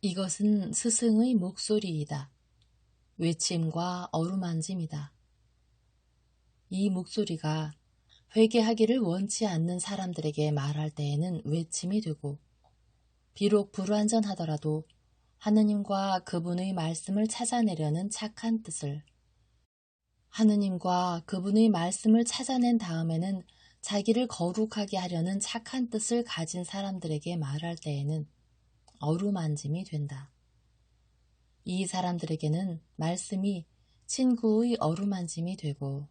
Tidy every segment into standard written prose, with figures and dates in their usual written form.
이것은 스승의 목소리이다. 외침과 어루만짐이다. 이 목소리가 회개하기를 원치 않는 사람들에게 말할 때에는 외침이 되고, 비록 불완전하더라도 하느님과 그분의 말씀을 찾아내려는 착한 뜻을, 하느님과 그분의 말씀을 찾아낸 다음에는 자기를 거룩하게 하려는 착한 뜻을 가진 사람들에게 말할 때에는 어루만짐이 된다. 이 사람들에게는 말씀이 친구의 어루만짐이 되고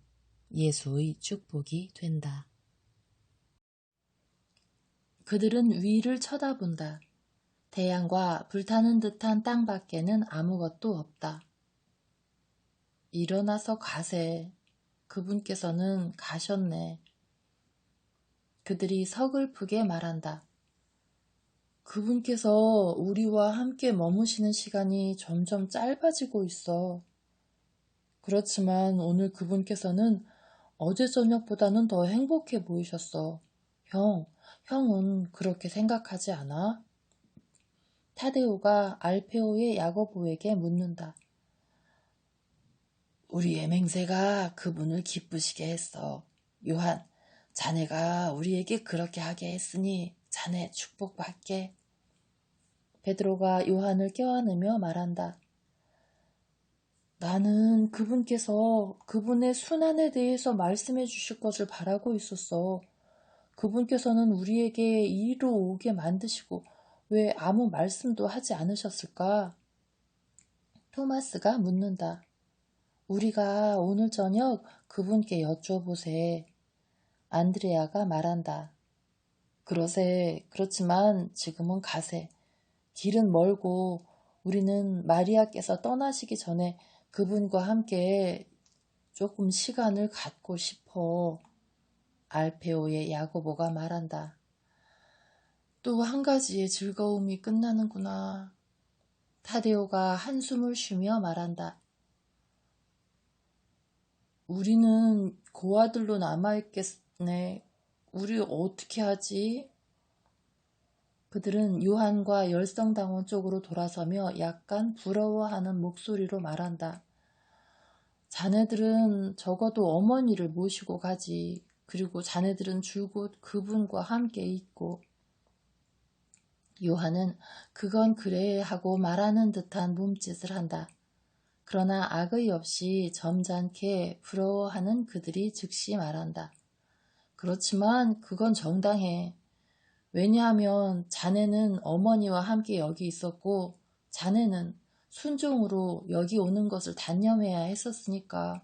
예수의 축복이 된다. 그들은 위를 쳐다본다. 태양과 불타는 듯한 땅 밖에는 아무것도 없다. 일어나서 가세. 그분께서는 가셨네. 그들이 서글프게 말한다. 그분께서 우리와 함께 머무시는 시간이 점점 짧아지고 있어. 그렇지만 오늘 그분께서는 어제 저녁보다는 더 행복해 보이셨어. 형은 그렇게 생각하지 않아? 타데오가 알페오의 야고보에게 묻는다. 우리의 맹세가 그분을 기쁘시게 했어. 요한, 자네가 우리에게 그렇게 하게 했으니 자네 축복받게. 베드로가 요한을 껴안으며 말한다. 나는 그분께서 그분의 순환에 대해서 말씀해 주실 것을 바라고 있었어. 그분께서는 우리에게 이리로 오게 만드시고 왜 아무 말씀도 하지 않으셨을까? 토마스가 묻는다. 우리가 오늘 저녁 그분께 여쭤보세. 안드레아가 말한다. 그러세. 그렇지만 지금은 가세. 길은 멀고 우리는 마리아께서 떠나시기 전에 그분과 함께 조금 시간을 갖고 싶어. 알페오의 야고보가 말한다. 또 한 가지의 즐거움이 끝나는구나. 타데오가 한숨을 쉬며 말한다. 우리는 고아들로 남아있겠네. 우리 어떻게 하지? 그들은 요한과 열성당원 쪽으로 돌아서며 약간 부러워하는 목소리로 말한다. 자네들은 적어도 어머니를 모시고 가지. 그리고 자네들은 줄곧 그분과 함께 있고. 요한은 그건 그래 하고 말하는 듯한 몸짓을 한다. 그러나 악의 없이 점잖게 부러워하는 그들이 즉시 말한다. 그렇지만 그건 정당해. 왜냐하면 자네는 어머니와 함께 여기 있었고 자네는 순종으로 여기 오는 것을 단념해야 했었으니까.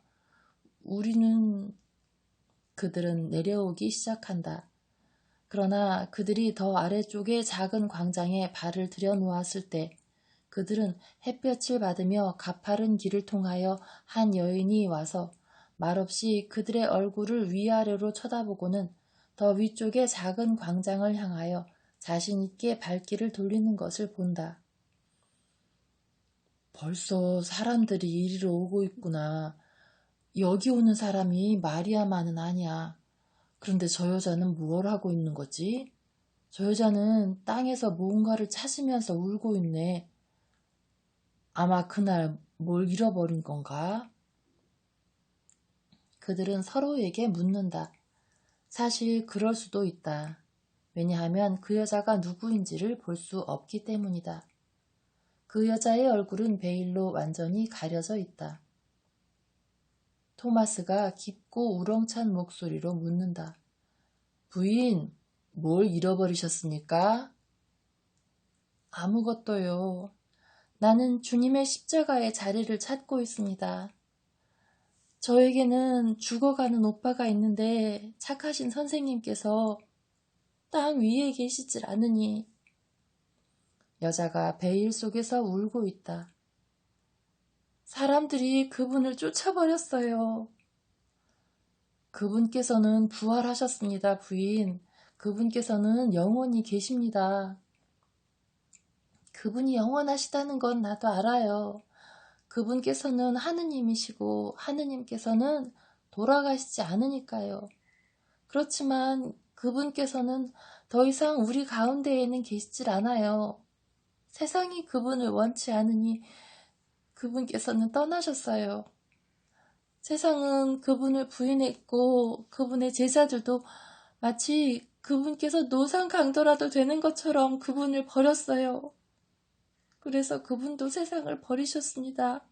그들은 내려오기 시작한다. 그러나 그들이 더 아래쪽의 작은 광장에 발을 들여놓았을 때 그들은 햇볕을 받으며 가파른 길을 통하여 한 여인이 와서 말없이 그들의 얼굴을 위아래로 쳐다보고는 더 위쪽의 작은 광장을 향하여 자신 있게 발길을 돌리는 것을 본다. 벌써 사람들이 이리로 오고 있구나. 여기 오는 사람이 마리아만은 아니야. 그런데 저 여자는 뭘 하고 있는 거지? 저 여자는 땅에서 뭔가를 찾으면서 울고 있네. 아마 그날 뭘 잃어버린 건가? 그들은 서로에게 묻는다. 사실 그럴 수도 있다. 왜냐하면 그 여자가 누구인지를 볼 수 없기 때문이다. 그 여자의 얼굴은 베일로 완전히 가려져 있다. 토마스가 깊고 우렁찬 목소리로 묻는다. 부인, 뭘 잃어버리셨습니까? 아무것도요. 나는 주님의 십자가의 자리를 찾고 있습니다. 저에게는 죽어가는 오빠가 있는데 착하신 선생님께서 땅 위에 계시질 않으니. 여자가 베일 속에서 울고 있다. 사람들이 그분을 쫓아버렸어요. 그분께서는 부활하셨습니다, 부인. 그분께서는 영원히 계십니다. 그분이 영원하시다는 건 나도 알아요. 그분께서는 하느님이시고 하느님께서는 돌아가시지 않으니까요. 그렇지만 그분께서는 더 이상 우리 가운데에는 계시질 않아요. 세상이 그분을 원치 않으니 그분께서는 떠나셨어요. 세상은 그분을 부인했고 그분의 제자들도 마치 그분께서 노상강도라도 되는 것처럼 그분을 버렸어요. 그래서 그분도 세상을 버리셨습니다.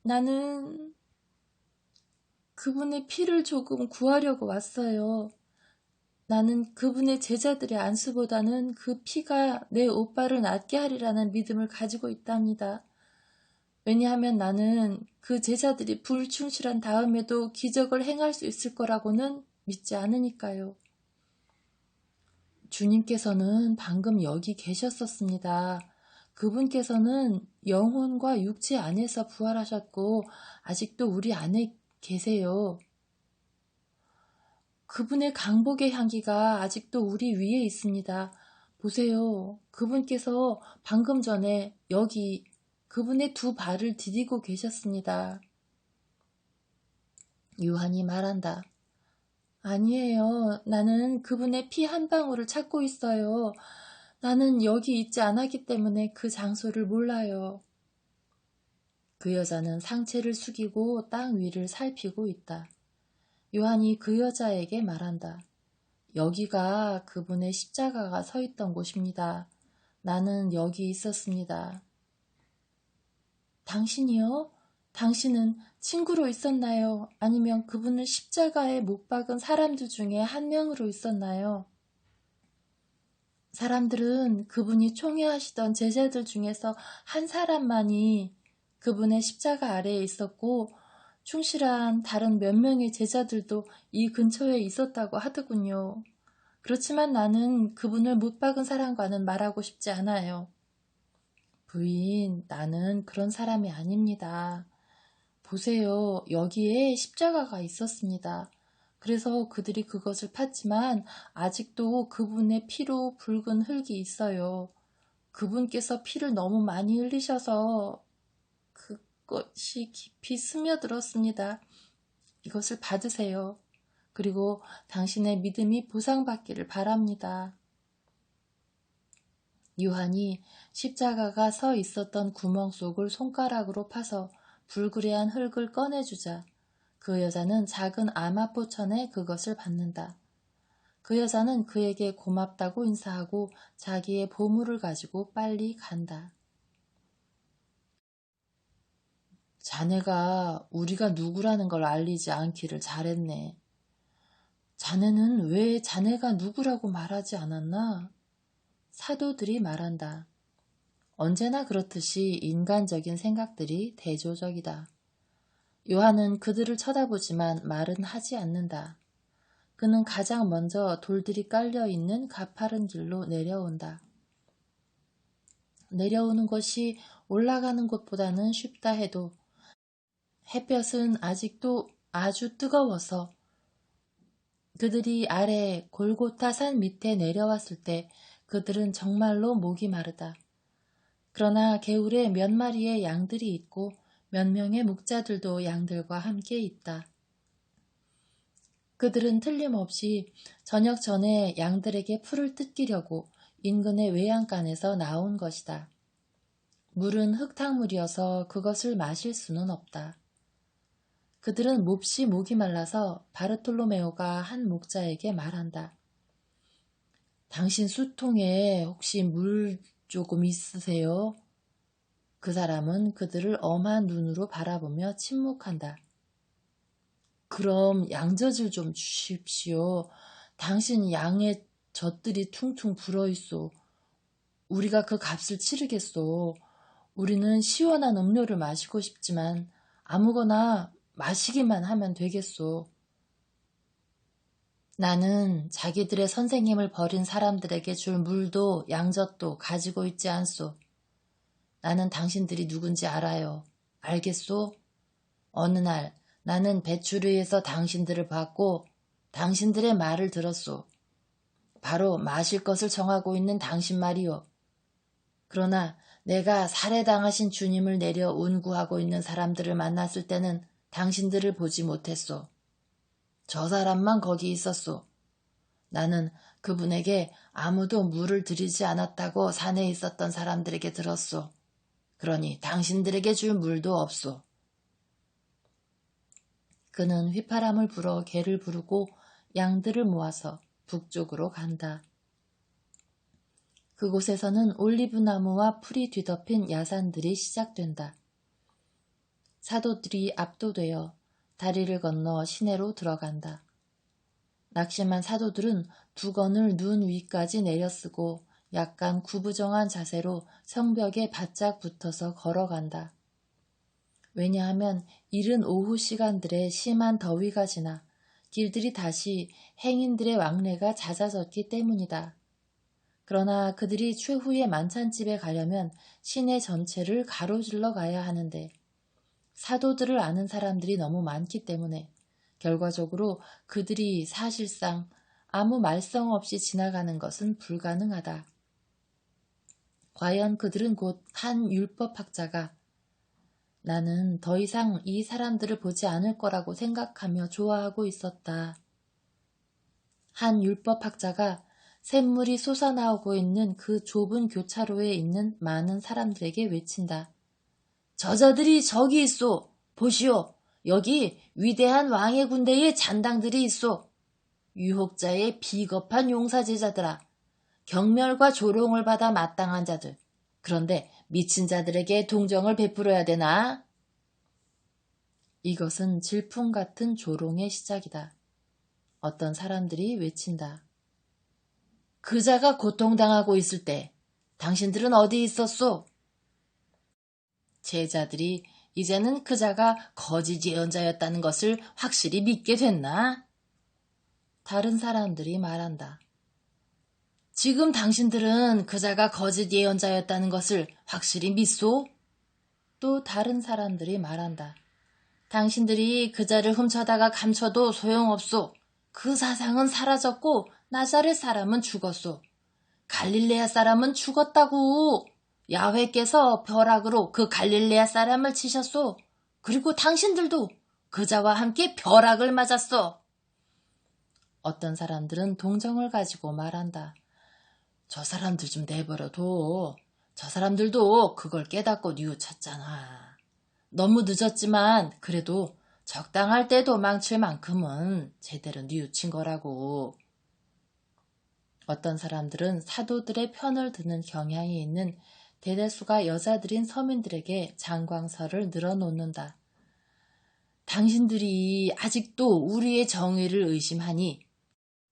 나는 그분의 피를 조금 구하려고 왔어요. 나는 그분의 제자들의 안수보다는 그 피가 내 오빠를 낫게 하리라는 믿음을 가지고 있답니다. 왜냐하면 나는 그 제자들이 불충실한 다음에도 기적을 행할 수 있을 거라고는 믿지 않으니까요. 주님께서는 방금 여기 계셨었습니다. 그분께서는 영혼과 육체 안에서 부활하셨고 아직도 우리 안에 계세요. 그분의 강복의 향기가 아직도 우리 위에 있습니다. 보세요. 그분께서 방금 전에 여기 그분의 두 발을 디디고 계셨습니다. 요한이 말한다. 아니에요. 나는 그분의 피 한 방울을 찾고 있어요. 나는 여기 있지 않았기 때문에 그 장소를 몰라요. 그 여자는 상체를 숙이고 땅 위를 살피고 있다. 요한이 그 여자에게 말한다. 여기가 그분의 십자가가 서 있던 곳입니다. 나는 여기 있었습니다. 당신이요? 당신은 친구로 있었나요? 아니면 그분을 십자가에 못 박은 사람들 중에 한 명으로 있었나요? 사람들은 그분이 총애하시던 제자들 중에서 한 사람만이 그분의 십자가 아래에 있었고 충실한 다른 몇 명의 제자들도 이 근처에 있었다고 하더군요. 그렇지만 나는 그분을 못 박은 사람과는 말하고 싶지 않아요. 부인, 나는 그런 사람이 아닙니다. 보세요. 여기에 십자가가 있었습니다. 그래서 그들이 그것을 팠지만 아직도 그분의 피로 붉은 흙이 있어요. 그분께서 피를 너무 많이 흘리셔서 그것이 깊이 스며들었습니다. 이것을 받으세요. 그리고 당신의 믿음이 보상받기를 바랍니다. 요한이 십자가가 서 있었던 구멍 속을 손가락으로 파서 불그레한 흙을 꺼내주자 그 여자는 작은 아마포천에 그것을 받는다. 그 여자는 그에게 고맙다고 인사하고 자기의 보물을 가지고 빨리 간다. 자네가 우리가 누구라는 걸 알리지 않기를 잘했네. 자네는 왜 자네가 누구라고 말하지 않았나? 사도들이 말한다. 언제나 그렇듯이 인간적인 생각들이 대조적이다. 요한은 그들을 쳐다보지만 말은 하지 않는다. 그는 가장 먼저 돌들이 깔려있는 가파른 길로 내려온다. 내려오는 것이 올라가는 것보다는 쉽다 해도 햇볕은 아직도 아주 뜨거워서 그들이 아래 골고타 산 밑에 내려왔을 때 그들은 정말로 목이 마르다. 그러나 개울에 몇 마리의 양들이 있고 몇 명의 목자들도 양들과 함께 있다. 그들은 틀림없이 저녁 전에 양들에게 풀을 뜯기려고 인근의 외양간에서 나온 것이다. 물은 흙탕물이어서 그것을 마실 수는 없다. 그들은 몹시 목이 말라서 바르톨로메오가 한 목자에게 말한다. 당신 수통에 혹시 물 조금 있으세요? 그 사람은 그들을 엄한 눈으로 바라보며 침묵한다. 그럼 양젖을 좀 주십시오. 당신 양의 젖들이 퉁퉁 불어있소. 우리가 그 값을 치르겠소. 우리는 시원한 음료를 마시고 싶지만 아무거나 마시기만 하면 되겠소. 나는 자기들의 선생님을 버린 사람들에게 줄 물도 양젖도 가지고 있지 않소. 나는 당신들이 누군지 알아요. 알겠소? 어느 날 나는 배추리에서 당신들을 봤고 당신들의 말을 들었소. 바로 마실 것을 정하고 있는 당신 말이요. 그러나 내가 살해당하신 주님을 내려 운구하고 있는 사람들을 만났을 때는 당신들을 보지 못했소. 저 사람만 거기 있었소. 나는 그분에게 아무도 물을 들이지 않았다고 산에 있었던 사람들에게 들었소. 그러니 당신들에게 줄 물도 없소. 그는 휘파람을 불어 개를 부르고 양들을 모아서 북쪽으로 간다. 그곳에서는 올리브 나무와 풀이 뒤덮인 야산들이 시작된다. 사도들이 압도되어 다리를 건너 시내로 들어간다. 낙심한 사도들은 두건을 눈 위까지 내려쓰고 약간 구부정한 자세로 성벽에 바짝 붙어서 걸어간다. 왜냐하면 이른 오후 시간들에 심한 더위가 지나 길들이 다시 행인들의 왕래가 잦아졌기 때문이다. 그러나 그들이 최후의 만찬집에 가려면 시내 전체를 가로질러 가야 하는데 사도들을 아는 사람들이 너무 많기 때문에 결과적으로 그들이 사실상 아무 말썽 없이 지나가는 것은 불가능하다. 과연 그들은 곧 한 율법학자가 나는 더 이상 이 사람들을 보지 않을 거라고 생각하며 좋아하고 있었다. 한 율법학자가 샘물이 솟아나오고 있는 그 좁은 교차로에 있는 많은 사람들에게 외친다. 저자들이 저기 있소. 보시오. 여기 위대한 왕의 군대에 잔당들이 있소. 유혹자의 비겁한 용사제자들아. 경멸과 조롱을 받아 마땅한 자들. 그런데 미친 자들에게 동정을 베풀어야 되나? 이것은 질풍 같은 조롱의 시작이다. 어떤 사람들이 외친다. 그자가 고통당하고 있을 때 당신들은 어디 있었소? 제자들이 이제는 그자가 거짓 예언자였다는 것을 확실히 믿게 됐나? 다른 사람들이 말한다. 지금 당신들은 그자가 거짓 예언자였다는 것을 확실히 믿소? 또 다른 사람들이 말한다. 당신들이 그자를 훔쳐다가 감춰도 소용없소. 그 사상은 사라졌고 나자렛 사람은 죽었소. 갈릴레아 사람은 죽었다고. 야훼께서 벼락으로 그 갈릴레아 사람을 치셨소. 그리고 당신들도 그자와 함께 벼락을 맞았소. 어떤 사람들은 동정을 가지고 말한다. 저 사람들 좀 내버려둬. 저 사람들도 그걸 깨닫고 뉘우쳤잖아. 너무 늦었지만 그래도 적당할 때 도망칠 만큼은 제대로 뉘우친 거라고. 어떤 사람들은 사도들의 편을 드는 경향이 있는 대다수가 여자들인 서민들에게 장광설을 늘어놓는다. 당신들이 아직도 우리의 정의를 의심하니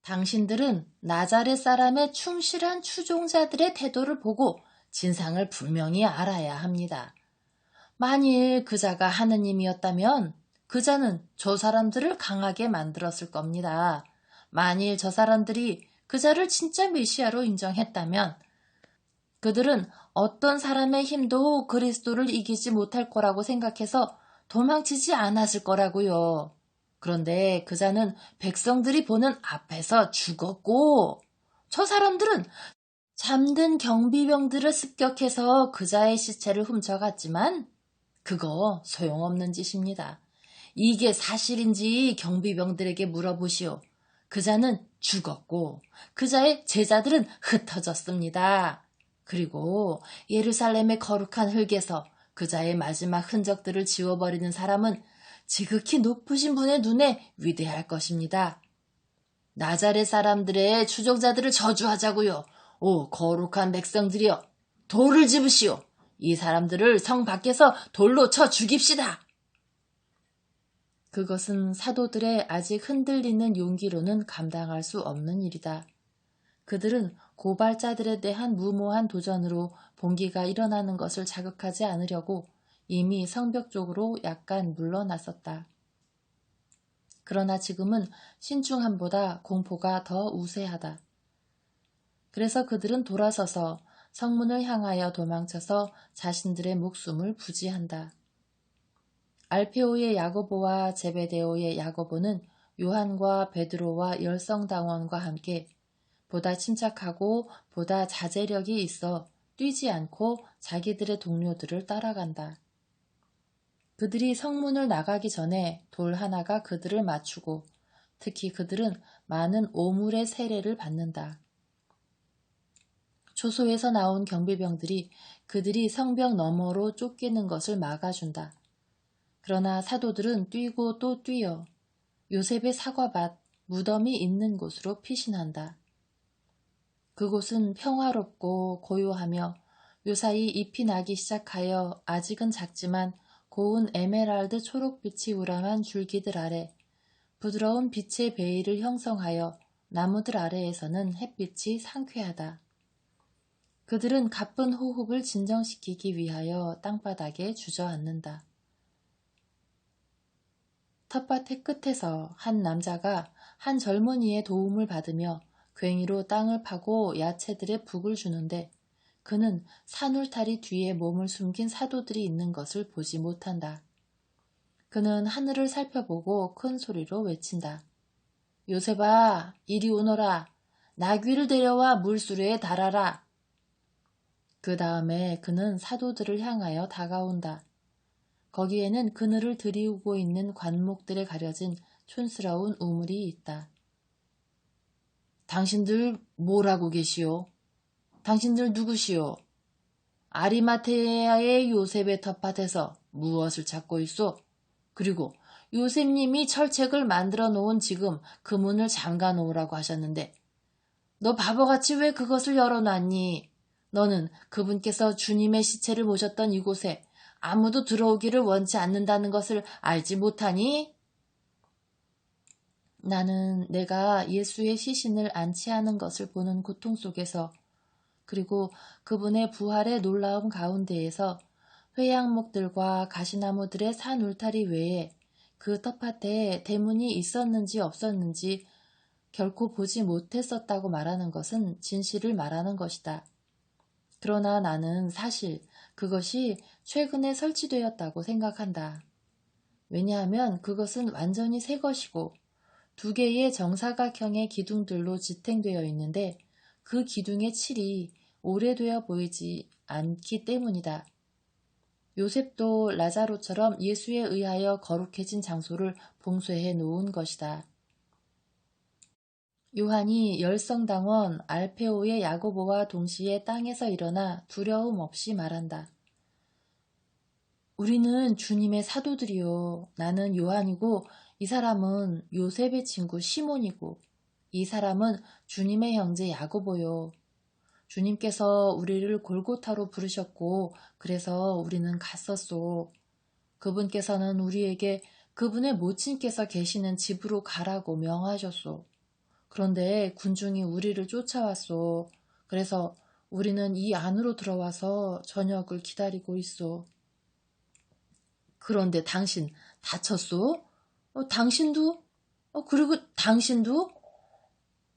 당신들은 나자렛 사람의 충실한 추종자들의 태도를 보고 진상을 분명히 알아야 합니다. 만일 그자가 하느님이었다면 그자는 저 사람들을 강하게 만들었을 겁니다. 만일 저 사람들이 그자를 진짜 메시아로 인정했다면 그들은 어떤 사람의 힘도 그리스도를 이기지 못할 거라고 생각해서 도망치지 않았을 거라고요. 그런데 그자는 백성들이 보는 앞에서 죽었고 저 사람들은 잠든 경비병들을 습격해서 그자의 시체를 훔쳐갔지만 그거 소용없는 짓입니다. 이게 사실인지 경비병들에게 물어보시오. 그자는 죽었고 그자의 제자들은 흩어졌습니다. 그리고 예루살렘의 거룩한 흙에서 그자의 마지막 흔적들을 지워버리는 사람은 지극히 높으신 분의 눈에 위대할 것입니다. 나자렛 사람들의 추종자들을 저주하자고요. 오 거룩한 백성들이여 돌을 집으시오. 이 사람들을 성 밖에서 돌로 쳐 죽입시다. 그것은 사도들의 아직 흔들리는 용기로는 감당할 수 없는 일이다. 그들은 고발자들에 대한 무모한 도전으로 봉기가 일어나는 것을 자극하지 않으려고 이미 성벽 쪽으로 약간 물러났었다. 그러나 지금은 신중함보다 공포가 더 우세하다. 그래서 그들은 돌아서서 성문을 향하여 도망쳐서 자신들의 목숨을 부지한다. 알페오의 야고보와 제베데오의 야고보는 요한과 베드로와 열성당원과 함께 보다 침착하고 보다 자제력이 있어 뛰지 않고 자기들의 동료들을 따라간다. 그들이 성문을 나가기 전에 돌 하나가 그들을 맞추고 특히 그들은 많은 오물의 세례를 받는다. 초소에서 나온 경비병들이 그들이 성벽 너머로 쫓기는 것을 막아준다. 그러나 사도들은 뛰고 또 뛰어 요셉의 사과밭, 무덤이 있는 곳으로 피신한다. 그곳은 평화롭고 고요하며 요사이 잎이 나기 시작하여 아직은 작지만 고운 에메랄드 초록빛이 우람한 줄기들 아래 부드러운 빛의 베일을 형성하여 나무들 아래에서는 햇빛이 상쾌하다. 그들은 가쁜 호흡을 진정시키기 위하여 땅바닥에 주저앉는다. 텃밭의 끝에서 한 남자가 한 젊은이의 도움을 받으며 괭이로 땅을 파고 야채들의 북을 주는데 그는 산울타리 뒤에 몸을 숨긴 사도들이 있는 것을 보지 못한다. 그는 하늘을 살펴보고 큰 소리로 외친다. 요셉아, 이리 오너라. 나귀를 데려와 물수레에 달아라. 그 다음에 그는 사도들을 향하여 다가온다. 거기에는 그늘을 들이우고 있는 관목들에 가려진 촌스러운 우물이 있다. 당신들 뭐라고 계시오? 당신들 누구시오? 아리마테아의 요셉의 텃밭에서 무엇을 찾고 있소? 그리고 요셉님이 철책을 만들어 놓은 지금 그 문을 잠가 놓으라고 하셨는데 너 바보같이 왜 그것을 열어놨니? 너는 그분께서 주님의 시체를 모셨던 이곳에 아무도 들어오기를 원치 않는다는 것을 알지 못하니? 나는 내가 예수의 시신을 안치하는 것을 보는 고통 속에서 그리고 그분의 부활의 놀라움 가운데에서 회양목들과 가시나무들의 산 울타리 외에 그 텃밭에 대문이 있었는지 없었는지 결코 보지 못했었다고 말하는 것은 진실을 말하는 것이다. 그러나 나는 사실 그것이 최근에 설치되었다고 생각한다. 왜냐하면 그것은 완전히 새 것이고 2개의 정사각형의 기둥들로 지탱되어 있는데 그 기둥의 칠이 오래되어 보이지 않기 때문이다. 요셉도 라자로처럼 예수에 의하여 거룩해진 장소를 봉쇄해 놓은 것이다. 요한이 열성당원 알페오의 야고보와 동시에 땅에서 일어나 두려움 없이 말한다. 우리는 주님의 사도들이요. 나는 요한이고 이 사람은 요셉의 친구 시몬이고 이 사람은 주님의 형제 야고보요. 주님께서 우리를 골고타로 부르셨고 그래서 우리는 갔었소. 그분께서는 우리에게 그분의 모친께서 계시는 집으로 가라고 명하셨소. 그런데 군중이 우리를 쫓아왔소. 그래서 우리는 이 안으로 들어와서 저녁을 기다리고 있소. 그런데 당신 다쳤소? 당신도? 그리고 당신도?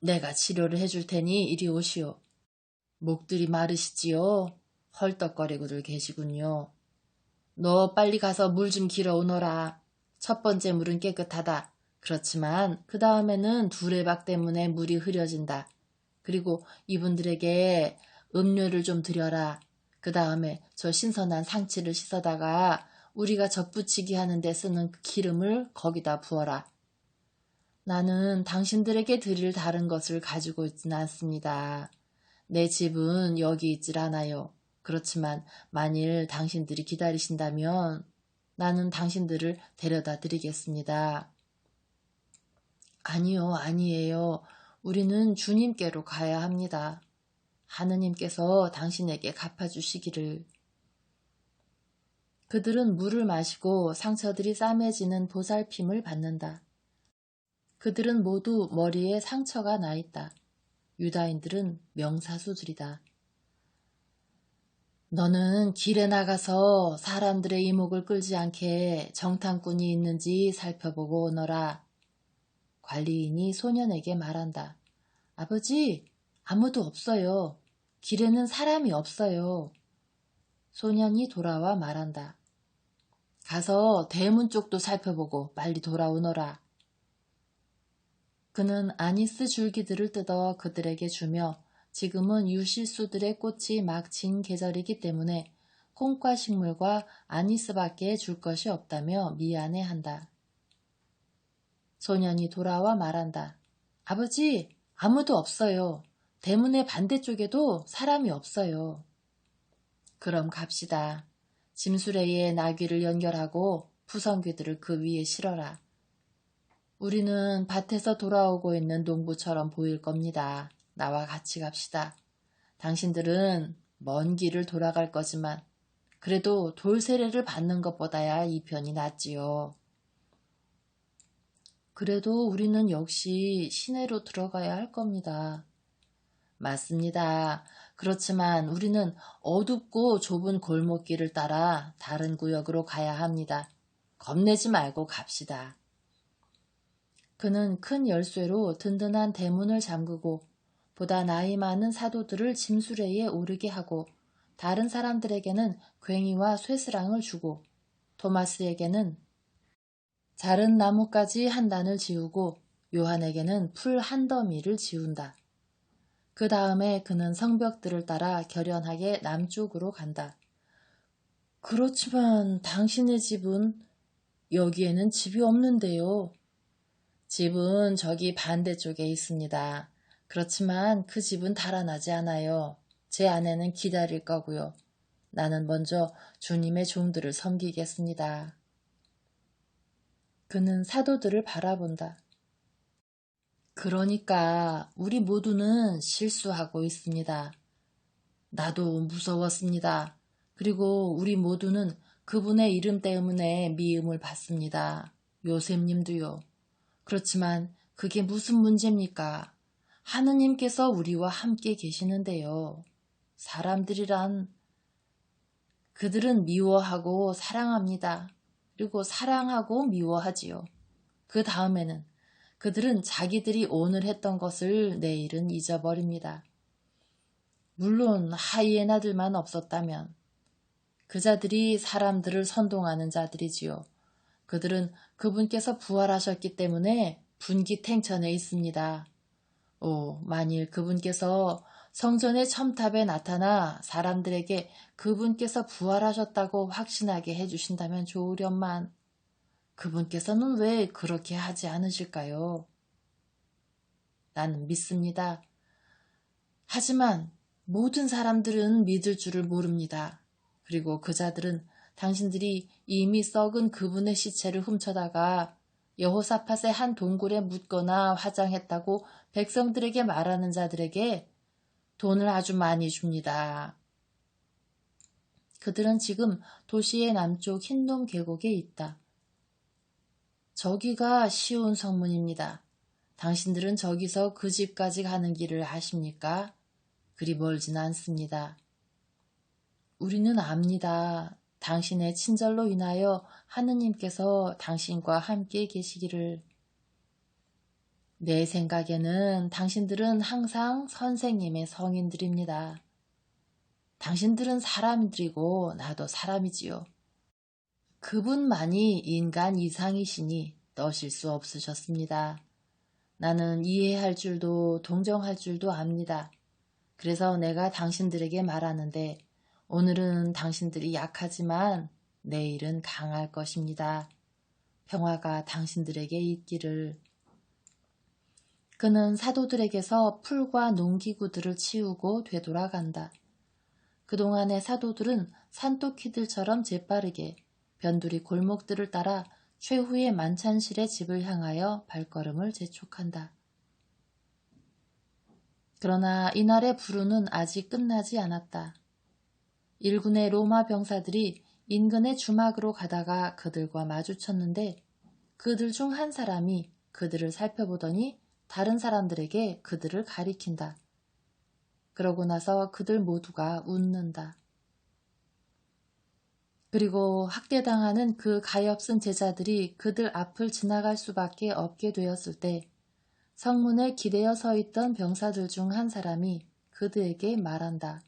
내가 치료를 해줄 테니 이리 오시오. 목들이 마르시지요? 헐떡거리고들 계시군요. 너 빨리 가서 물 좀 길어 오너라. 첫 번째 물은 깨끗하다. 그렇지만 그 다음에는 두레박 때문에 물이 흐려진다. 그리고 이분들에게 음료를 좀 드려라. 그 다음에 저 신선한 상치를 씻어다가 우리가 젖붙이기 하는데 쓰는 그 기름을 거기다 부어라. 나는 당신들에게 드릴 다른 것을 가지고 있지는 않습니다. 내 집은 여기 있질 않아요. 그렇지만 만일 당신들이 기다리신다면 나는 당신들을 데려다 드리겠습니다. 아니요, 아니에요. 우리는 주님께로 가야 합니다. 하느님께서 당신에게 갚아주시기를. 그들은 물을 마시고 상처들이 싸매지는 보살핌을 받는다. 그들은 모두 머리에 상처가 나 있다. 유다인들은 명사수들이다. 너는 길에 나가서 사람들의 이목을 끌지 않게 정탐꾼이 있는지 살펴보고 오너라. 관리인이 소년에게 말한다. 아버지, 아무도 없어요. 길에는 사람이 없어요. 소년이 돌아와 말한다. 가서 대문 쪽도 살펴보고 빨리 돌아오너라. 그는 아니스 줄기들을 뜯어 그들에게 주며 지금은 유실수들의 꽃이 막 진 계절이기 때문에 콩과 식물과 아니스밖에 줄 것이 없다며 미안해한다. 소년이 돌아와 말한다. 아버지, 아무도 없어요. 대문의 반대쪽에도 사람이 없어요. 그럼 갑시다. 짐수레에 나귀를 연결하고 부성귀들을 그 위에 실어라. 우리는 밭에서 돌아오고 있는 농부처럼 보일 겁니다. 나와 같이 갑시다. 당신들은 먼 길을 돌아갈 거지만 그래도 돌세례를 받는 것보다야 이 편이 낫지요. 그래도 우리는 역시 시내로 들어가야 할 겁니다. 맞습니다. 그렇지만 우리는 어둡고 좁은 골목길을 따라 다른 구역으로 가야 합니다. 겁내지 말고 갑시다. 그는 큰 열쇠로 든든한 대문을 잠그고 보다 나이 많은 사도들을 짐수레에 오르게 하고 다른 사람들에게는 괭이와 쇠스랑을 주고 토마스에게는 자른 나뭇가지 한 단을 지우고 요한에게는 풀 한 더미를 지운다. 그 다음에 그는 성벽들을 따라 결연하게 남쪽으로 간다. 그렇지만 당신의 집은 여기에는 집이 없는데요. 집은 저기 반대쪽에 있습니다. 그렇지만 그 집은 달아나지 않아요. 제 아내는 기다릴 거고요. 나는 먼저 주님의 종들을 섬기겠습니다. 그는 사도들을 바라본다. 그러니까 우리 모두는 실수하고 있습니다. 나도 무서웠습니다. 그리고 우리 모두는 그분의 이름 때문에 미움을 받습니다. 요셉님도요. 그렇지만 그게 무슨 문제입니까? 하느님께서 우리와 함께 계시는데요. 사람들이란 그들은 미워하고 사랑합니다. 그리고 사랑하고 미워하지요. 그 다음에는 그들은 자기들이 오늘 했던 것을 내일은 잊어버립니다. 물론 하이에나들만 없었다면 그 자들이 사람들을 선동하는 자들이지요. 그들은 그분께서 부활하셨기 때문에 분기탱천에 있습니다. 만일 그분께서 성전의 첨탑에 나타나 사람들에게 그분께서 부활하셨다고 확신하게 해주신다면 좋으련만 그분께서는 왜 그렇게 하지 않으실까요? 나는 믿습니다. 하지만 모든 사람들은 믿을 줄을 모릅니다. 그리고 그 자들은 당신들이 이미 썩은 그분의 시체를 훔쳐다가 여호사밧의 한 동굴에 묻거나 화장했다고 백성들에게 말하는 자들에게 돈을 아주 많이 줍니다. 그들은 지금 도시의 남쪽 흰돔 계곡에 있다. 저기가 시온 성문입니다. 당신들은 저기서 그 집까지 가는 길을 아십니까? 그리 멀진 않습니다. 우리는 압니다. 당신의 친절로 인하여 하느님께서 당신과 함께 계시기를. 내 생각에는 당신들은 항상 선생님의 성인들입니다. 당신들은 사람들이고 나도 사람이지요. 그분만이 인간 이상이시니 떠실 수 없으셨습니다. 나는 이해할 줄도 동정할 줄도 압니다. 그래서 내가 당신들에게 말하는데 오늘은 당신들이 약하지만 내일은 강할 것입니다. 평화가 당신들에게 있기를. 그는 사도들에게서 풀과 농기구들을 치우고 되돌아간다. 그동안의 사도들은 산토끼들처럼 재빠르게 변두리 골목들을 따라 최후의 만찬실의 집을 향하여 발걸음을 재촉한다. 그러나 이날의 불운은 아직 끝나지 않았다. 일군의 로마 병사들이 인근의 주막으로 가다가 그들과 마주쳤는데 그들 중 한 사람이 그들을 살펴보더니 다른 사람들에게 그들을 가리킨다. 그러고 나서 그들 모두가 웃는다. 그리고 학대당하는 그 가엾은 제자들이 그들 앞을 지나갈 수밖에 없게 되었을 때 성문에 기대어 서 있던 병사들 중 한 사람이 그들에게 말한다.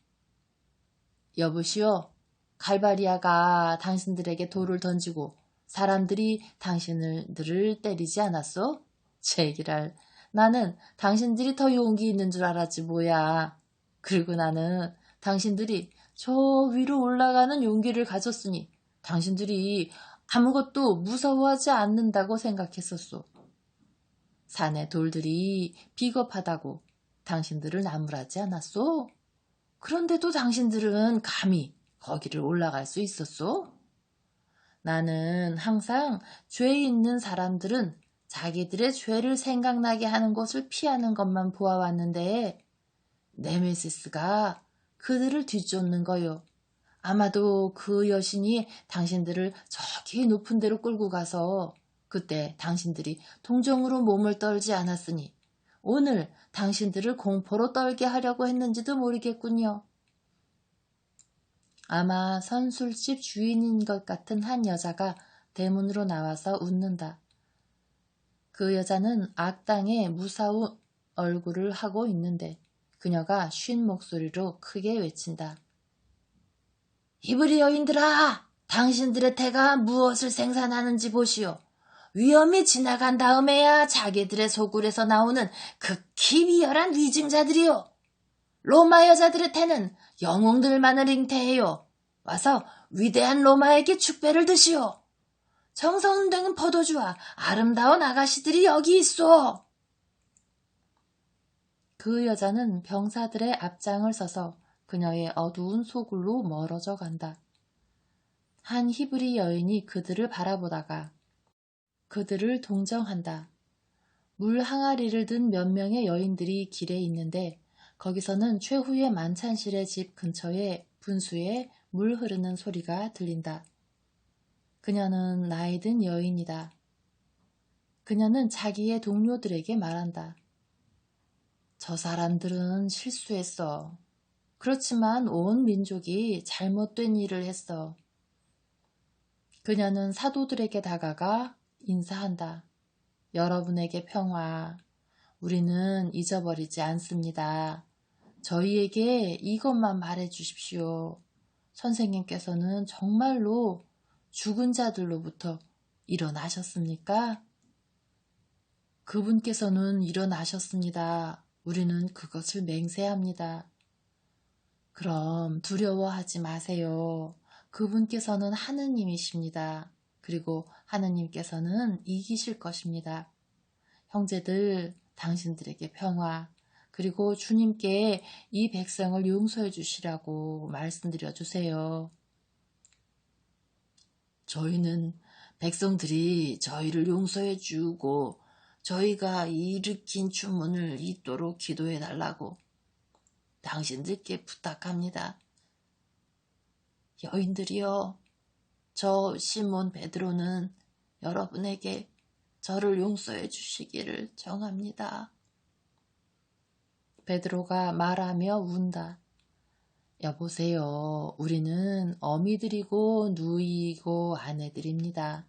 여보시오, 갈바리아가 당신들에게 돌을 던지고 사람들이 당신들을 때리지 않았소? 제기랄, 나는 당신들이 더 용기 있는 줄 알았지 뭐야. 그리고 나는 당신들이 저 위로 올라가는 용기를 가졌으니 당신들이 아무것도 무서워하지 않는다고 생각했었소. 산의 돌들이 비겁하다고 당신들을 나무라지 않았소? 그런데도 당신들은 감히 거기를 올라갈 수 있었소? 나는 항상 죄 있는 사람들은 자기들의 죄를 생각나게 하는 곳을 피하는 것만 보아왔는데 네메시스가 그들을 뒤쫓는 거요. 아마도 그 여신이 당신들을 저기 높은 데로 끌고 가서 그때 당신들이 동정으로 몸을 떨지 않았으니 오늘 당신들을 공포로 떨게 하려고 했는지도 모르겠군요. 아마 선술집 주인인 것 같은 한 여자가 대문으로 나와서 웃는다. 그 여자는 악당의 무사운 얼굴을 하고 있는데 그녀가 쉰 목소리로 크게 외친다. 히브리 여인들아! 당신들의 태가 무엇을 생산하는지 보시오. 위험이 지나간 다음에야 자기들의 소굴에서 나오는 극히 비열한 위증자들이요. 로마 여자들의 태는 영웅들만을 잉태해요. 와서 위대한 로마에게 축배를 드시오. 정성된 포도주와 아름다운 아가씨들이 여기 있어. 그 여자는 병사들의 앞장을 서서 그녀의 어두운 소굴로 멀어져 간다. 한 히브리 여인이 그들을 바라보다가 그들을 동정한다. 물 항아리를 든 몇 명의 여인들이 길에 있는데 거기서는 최후의 만찬실의 집 근처에 분수에 물 흐르는 소리가 들린다. 그녀는 나이 든 여인이다. 그녀는 자기의 동료들에게 말한다. 저 사람들은 실수했어. 그렇지만 온 민족이 잘못된 일을 했어. 그녀는 사도들에게 다가가 인사한다. 여러분에게 평화. 우리는 잊어버리지 않습니다. 저희에게 이것만 말해 주십시오. 선생님께서는 정말로 죽은 자들로부터 일어나셨습니까? 그분께서는 일어나셨습니다. 우리는 그것을 맹세합니다. 그럼 두려워하지 마세요. 그분께서는 하느님이십니다. 그리고 하느님께서는 이기실 것입니다. 형제들, 당신들에게 평화, 그리고 주님께 이 백성을 용서해 주시라고 말씀드려 주세요. 저희는 백성들이 저희를 용서해 주고 저희가 일으킨 주문을 잊도록 기도해 달라고 당신들께 부탁합니다. 여인들이여, 저 시몬 베드로는 여러분에게 저를 용서해 주시기를 정합니다. 베드로가 말하며 운다. 여보세요. 우리는 어미들이고 누이고 아내들입니다.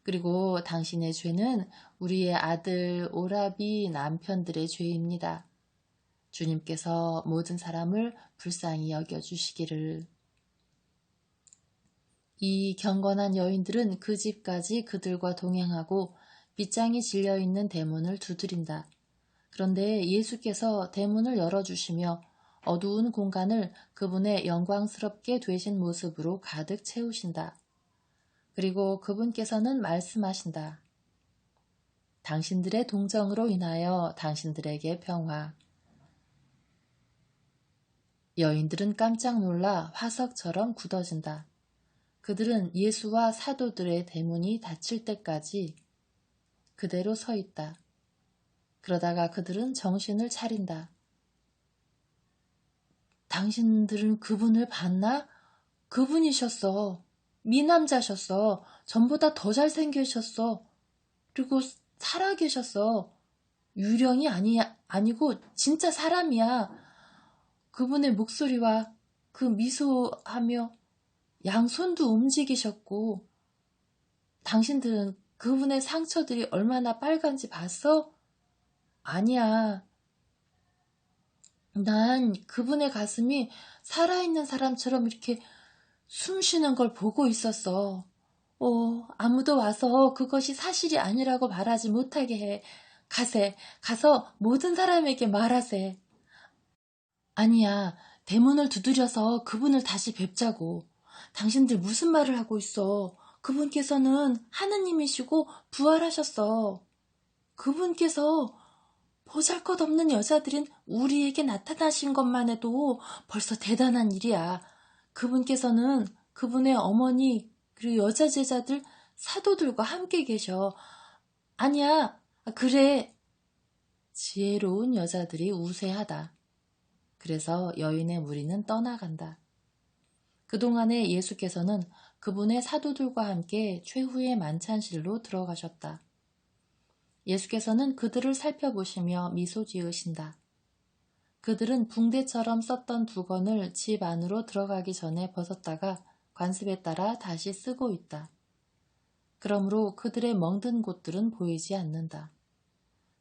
그리고 당신의 죄는 우리의 아들, 오라비, 남편들의 죄입니다. 주님께서 모든 사람을 불쌍히 여겨주시기를. 이 경건한 여인들은 그 집까지 그들과 동행하고 빗장이 질려있는 대문을 두드린다. 그런데 예수께서 대문을 열어주시며 어두운 공간을 그분의 영광스럽게 되신 모습으로 가득 채우신다. 그리고 그분께서는 말씀하신다. 당신들의 동정으로 인하여 당신들에게 평화. 여인들은 깜짝 놀라 화석처럼 굳어진다. 그들은 예수와 사도들의 대문이 닫힐 때까지 그대로 서 있다. 그러다가 그들은 정신을 차린다. 당신들은 그분을 봤나? 그분이셨어. 미남자셨어. 전보다 더 잘생기셨어. 그리고 살아계셨어. 유령이 아니고 진짜 사람이야. 그분의 목소리와 그 미소하며 양손도 움직이셨고 당신들은 그분의 상처들이 얼마나 빨간지 봤어? 아니야. 난 그분의 가슴이 살아있는 사람처럼 이렇게 숨 쉬는 걸 보고 있었어. 아무도 와서 그것이 사실이 아니라고 말하지 못하게 해. 가서 모든 사람에게 말하세. 아니야, 대문을 두드려서 그분을 다시 뵙자고. 당신들 무슨 말을 하고 있어. 그분께서는 하느님이시고 부활하셨어. 그분께서 보잘것없는 여자들인 우리에게 나타나신 것만 해도 벌써 대단한 일이야. 그분께서는 그분의 어머니 그리고 여자 제자들 사도들과 함께 계셔. 아니야, 그래. 지혜로운 여자들이 우세하다. 그래서 여인의 무리는 떠나간다. 그동안에 예수께서는 그분의 사도들과 함께 최후의 만찬실로 들어가셨다. 예수께서는 그들을 살펴보시며 미소 지으신다. 그들은 붕대처럼 썼던 두건을 집 안으로 들어가기 전에 벗었다가 관습에 따라 다시 쓰고 있다. 그러므로 그들의 멍든 곳들은 보이지 않는다.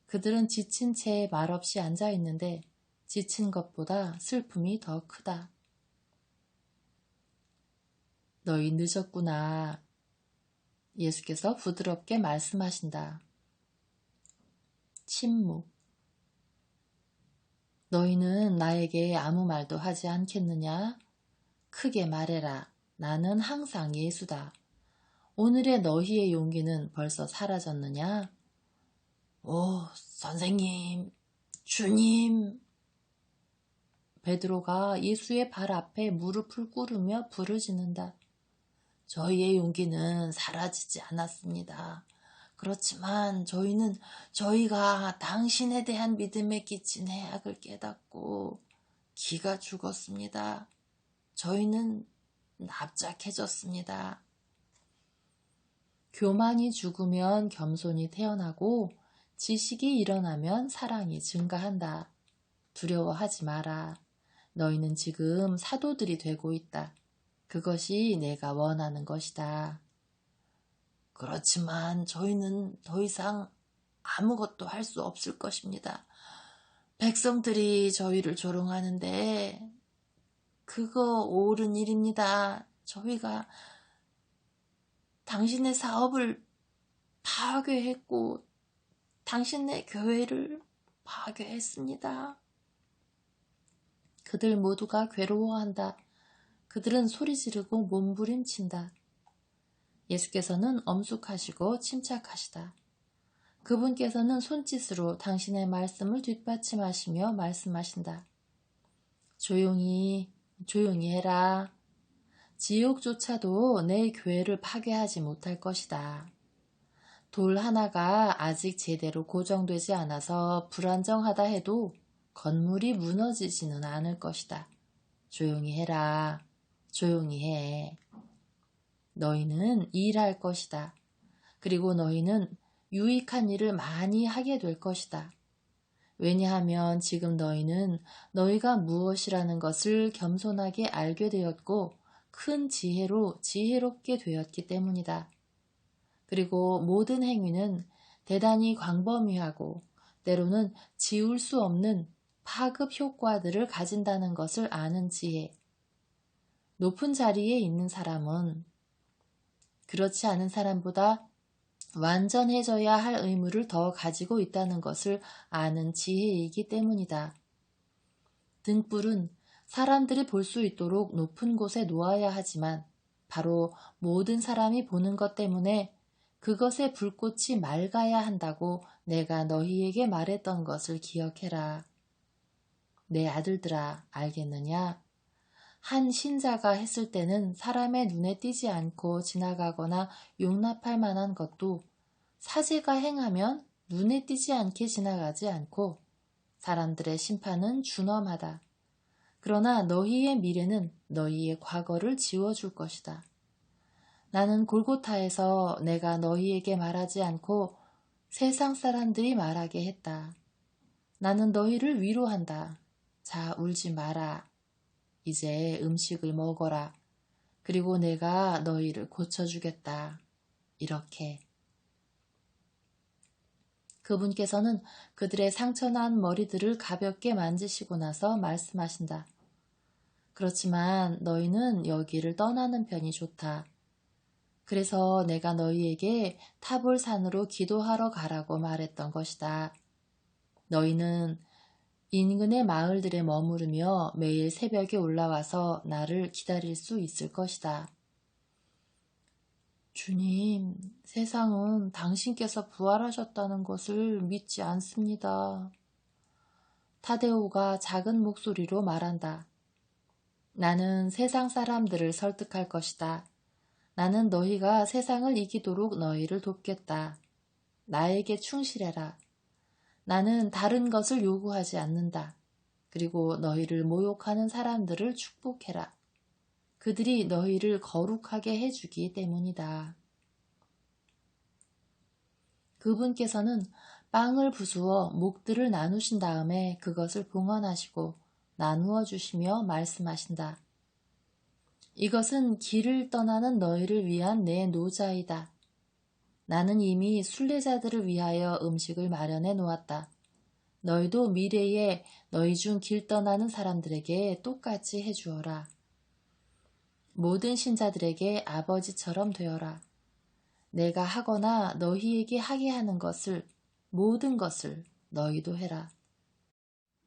그들은 지친 채 말없이 앉아 있는데 지친 것보다 슬픔이 더 크다. 너희 늦었구나. 예수께서 부드럽게 말씀하신다. 침묵. 너희는 나에게 아무 말도 하지 않겠느냐? 크게 말해라. 나는 항상 예수다. 오늘의 너희의 용기는 벌써 사라졌느냐? 오, 선생님, 주님. 베드로가 예수의 발 앞에 무릎을 꿇으며 부르짖는다. 저희의 용기는 사라지지 않았습니다. 그렇지만 저희는 저희가 당신에 대한 믿음에 끼친 해악을 깨닫고 기가 죽었습니다. 저희는 납작해졌습니다. 교만이 죽으면 겸손이 태어나고 지식이 일어나면 사랑이 증가한다. 두려워하지 마라. 너희는 지금 사도들이 되고 있다. 그것이 내가 원하는 것이다. 그렇지만 저희는 더 이상 아무것도 할 수 없을 것입니다. 백성들이 저희를 조롱하는데 그거 옳은 일입니다. 저희가 당신의 사업을 파괴했고 당신의 교회를 파괴했습니다. 그들 모두가 괴로워한다. 그들은 소리 지르고 몸부림친다. 예수께서는 엄숙하시고 침착하시다. 그분께서는 손짓으로 당신의 말씀을 뒷받침하시며 말씀하신다. 조용히 해라. 지옥조차도 내 교회를 파괴하지 못할 것이다. 돌 하나가 아직 제대로 고정되지 않아서 불안정하다 해도 건물이 무너지지는 않을 것이다. 조용히 해라. 조용히 해. 너희는 일할 것이다. 그리고 너희는 유익한 일을 많이 하게 될 것이다. 왜냐하면 지금 너희는 너희가 무엇이라는 것을 겸손하게 알게 되었고 큰 지혜로 지혜롭게 되었기 때문이다. 그리고 모든 행위는 대단히 광범위하고 때로는 지울 수 없는 파급 효과들을 가진다는 것을 아는 지혜. 높은 자리에 있는 사람은 그렇지 않은 사람보다 완전해져야 할 의무를 더 가지고 있다는 것을 아는 지혜이기 때문이다. 등불은 사람들이 볼 수 있도록 높은 곳에 놓아야 하지만 바로 모든 사람이 보는 것 때문에 그것의 불꽃이 맑아야 한다고 내가 너희에게 말했던 것을 기억해라. 내 아들들아, 알겠느냐? 한 신자가 했을 때는 사람의 눈에 띄지 않고 지나가거나 용납할 만한 것도 사제가 행하면 눈에 띄지 않게 지나가지 않고 사람들의 심판은 준엄하다. 그러나 너희의 미래는 너희의 과거를 지워줄 것이다. 나는 골고타에서 내가 너희에게 말하지 않고 세상 사람들이 말하게 했다. 나는 너희를 위로한다. 자, 울지 마라. 이제 음식을 먹어라. 그리고 내가 너희를 고쳐주겠다. 이렇게. 그분께서는 그들의 상처난 머리들을 가볍게 만지시고 나서 말씀하신다. 그렇지만 너희는 여기를 떠나는 편이 좋다. 그래서 내가 너희에게 타볼산으로 기도하러 가라고 말했던 것이다. 너희는 인근의 마을들에 머무르며 매일 새벽에 올라와서 나를 기다릴 수 있을 것이다. 주님, 세상은 당신께서 부활하셨다는 것을 믿지 않습니다. 타데오가 작은 목소리로 말한다. 나는 세상 사람들을 설득할 것이다. 나는 너희가 세상을 이기도록 너희를 돕겠다. 나에게 충실해라. 나는 다른 것을 요구하지 않는다. 그리고 너희를 모욕하는 사람들을 축복해라. 그들이 너희를 거룩하게 해주기 때문이다. 그분께서는 빵을 부수어 목들을 나누신 다음에 그것을 봉헌하시고 나누어 주시며 말씀하신다. 이것은 길을 떠나는 너희를 위한 내 노자이다. 나는 이미 순례자들을 위하여 음식을 마련해 놓았다. 너희도 미래에 너희 중 길 떠나는 사람들에게 똑같이 해주어라. 모든 신자들에게 아버지처럼 되어라. 내가 하거나 너희에게 하게 하는 것을, 모든 것을 너희도 해라.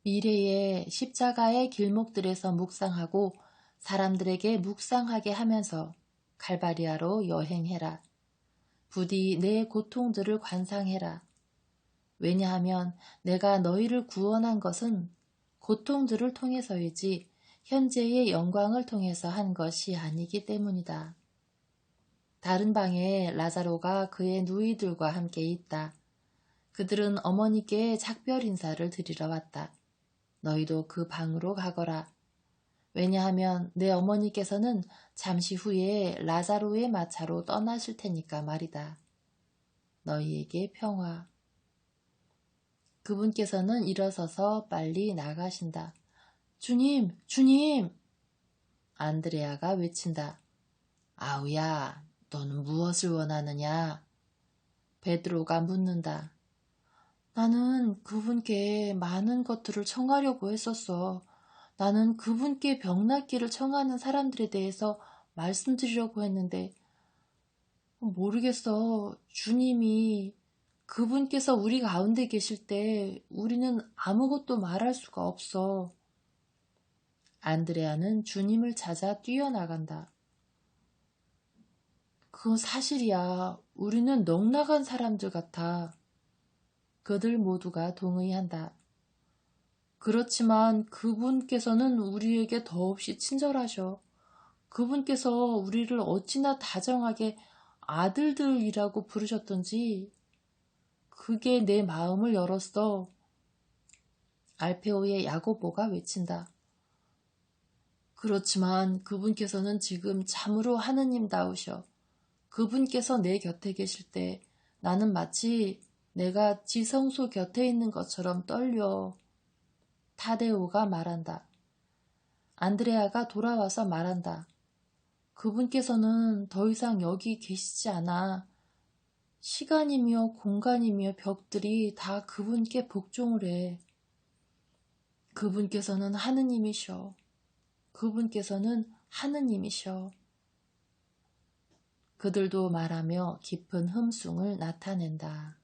미래에 십자가의 길목들에서 묵상하고 사람들에게 묵상하게 하면서 칼바리아로 여행해라. 부디 내 고통들을 관상해라. 왜냐하면 내가 너희를 구원한 것은 고통들을 통해서이지 현재의 영광을 통해서 한 것이 아니기 때문이다. 다른 방에 라자로가 그의 누이들과 함께 있다. 그들은 어머니께 작별 인사를 드리러 왔다. 너희도 그 방으로 가거라. 왜냐하면 내 어머니께서는 잠시 후에 라자로의 마차로 떠나실 테니까 말이다. 너희에게 평화. 그분께서는 일어서서 빨리 나가신다. 주님, 주님! 안드레아가 외친다. 아우야, 너는 무엇을 원하느냐? 베드로가 묻는다. 나는 그분께 많은 것들을 청하려고 했었어. 나는 그분께 병낫기를 청하는 사람들에 대해서 말씀드리려고 했는데 모르겠어. 주님이 그분께서 우리 가운데 계실 때 우리는 아무것도 말할 수가 없어. 안드레아는 주님을 찾아 뛰어나간다. 그건 사실이야. 우리는 넉나간 사람들 같아. 그들 모두가 동의한다. 그렇지만 그분께서는 우리에게 더없이 친절하셔. 그분께서 우리를 어찌나 다정하게 아들들이라고 부르셨던지 그게 내 마음을 열었어. 알페오의 야고보가 외친다. 그렇지만 그분께서는 지금 참으로 하느님다우셔. 그분께서 내 곁에 계실 때 나는 마치 내가 지성소 곁에 있는 것처럼 떨려. 타데오가 말한다. 안드레아가 돌아와서 말한다. 그분께서는 더 이상 여기 계시지 않아. 시간이며 공간이며 벽들이 다 그분께 복종을 해. 그분께서는 하느님이셔. 그분께서는 하느님이셔. 그들도 말하며 깊은 흠숭을 나타낸다.